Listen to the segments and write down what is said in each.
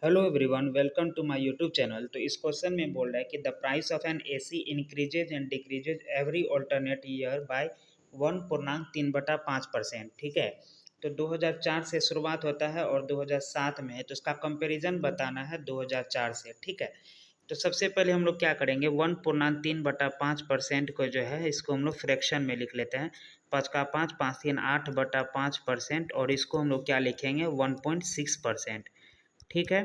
Hello everyone, welcome to my YouTube channel. तो इस question में बोल रहा है कि the price of an AC increases and decreases every alternate year by 1.3/5%। ठीक है, तो 2004 से शुरुआत होता है और 2007 में है, तो इसका कंपैरिजन बताना है 2004 से। ठीक है, तो सबसे पहले हम लोग क्या करेंगे, 1.3/5% को जो है इसको हम लोग फ्रैक्शन में लिख लेते हैं। 5 का 5, 5 3 8/5%, और इसको हम लोग क्या लिखेंगे, 1.6%। ठीक है,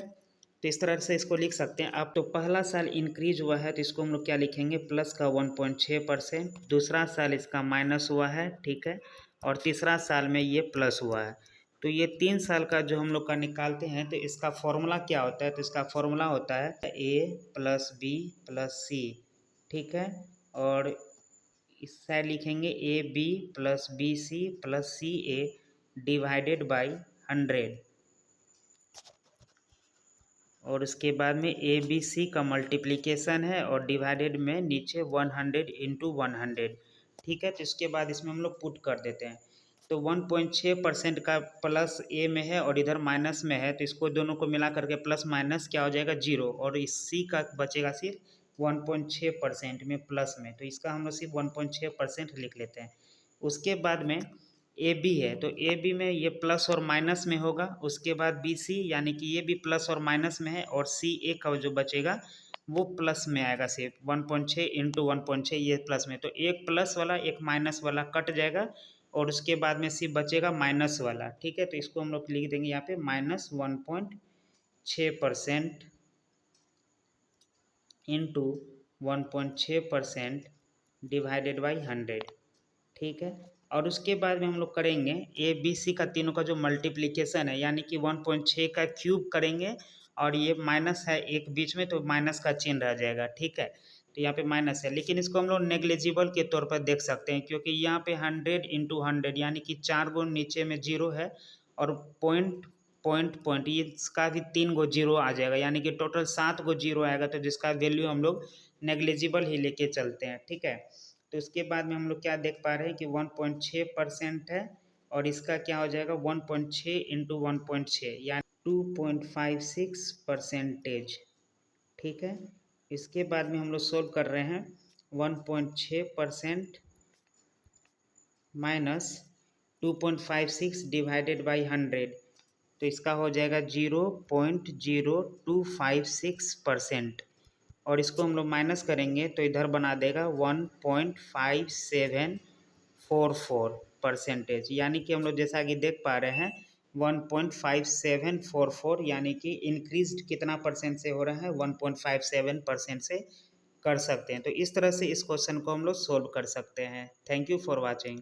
तो इस तरह से इसको लिख सकते हैं आप। तो पहला साल इंक्रीज हुआ है तो इसको हम लोग क्या लिखेंगे, प्लस का 1.6%। दूसरा साल इसका माइनस हुआ है, ठीक है, और तीसरा साल में ये प्लस हुआ है। तो ये 3 साल का जो हम लोग का निकालते हैं तो इसका फॉर्मूला क्या होता है, तो इसका फॉर्मूला होता है A+B+C। ठीक है, और इस साइड लिखेंगे AB+BC+CA डिवाइडेड बाई 100, और उसके बाद में ए बी सी का मल्टीप्लिकेशन है और डिवाइडेड में नीचे 100 × 100। ठीक है, तो इसके बाद इसमें हम लोग पुट कर देते हैं। तो 1.6% का प्लस ए में है और इधर माइनस में है, तो इसको दोनों को मिला करके प्लस माइनस क्या हो जाएगा, 0, और इस सी का बचेगा सिर्फ 1.6% में प्लस में, तो इसका हम लोग सिर्फ 1.6% लिख लेते हैं। उसके बाद में ए बी है, तो ए बी में ये प्लस और माइनस में होगा। उसके बाद बी सी, यानी कि ये भी प्लस और माइनस में है, और सी ए का जो बचेगा वो प्लस में आएगा, सिर्फ 1.6 × 1.6 ये प्लस में। तो एक प्लस वाला एक माइनस वाला कट जाएगा, और उसके बाद में सी बचेगा माइनस वाला। ठीक है, तो इसको हम लोग लिख देंगे यहाँ पे -1.6% इंटू 1.6% डिवाइडेड बाई 100। ठीक है, और उसके बाद में हम लोग करेंगे ए बी सी का तीनों का जो मल्टीप्लिकेशन है, यानी कि 1.6 का क्यूब करेंगे, और ये माइनस है एक बीच में तो माइनस का चिन्ह रह जाएगा। ठीक है, तो यहाँ पे माइनस है, लेकिन इसको हम लोग नेग्लिजिबल के तौर पर देख सकते हैं, क्योंकि यहाँ पे 100 × 100 यानी कि 4 गो नीचे में 0 है, और पॉइंट पॉइंट पॉइंट ये इसका भी 3 गो 0 आ जाएगा, यानी कि टोटल 7 गो 0 आएगा, तो जिसका वैल्यू हम लोग नेग्लिजिबल ही लेके चलते हैं। ठीक है, तो उसके बाद में हम लोग क्या देख पा रहे हैं कि 1.6% है, और इसका क्या हो जाएगा 1.6 × 1.6 यानी 2.56%। ठीक है, इसके बाद में हम लोग सोल्व कर रहे हैं 1.6% माइनस 2.56 डिवाइडेड बाई 100, तो इसका हो जाएगा 0.0256%, और इसको हम लोग माइनस करेंगे तो इधर बना देगा 1.5744%, यानी कि हम लोग जैसा कि देख पा रहे हैं 1.5744, यानी कि इंक्रीज कितना परसेंट से हो रहा है, 1.57% से कर सकते हैं। तो इस तरह से इस क्वेश्चन को हम लोग सोल्व कर सकते हैं। Thank you for watching.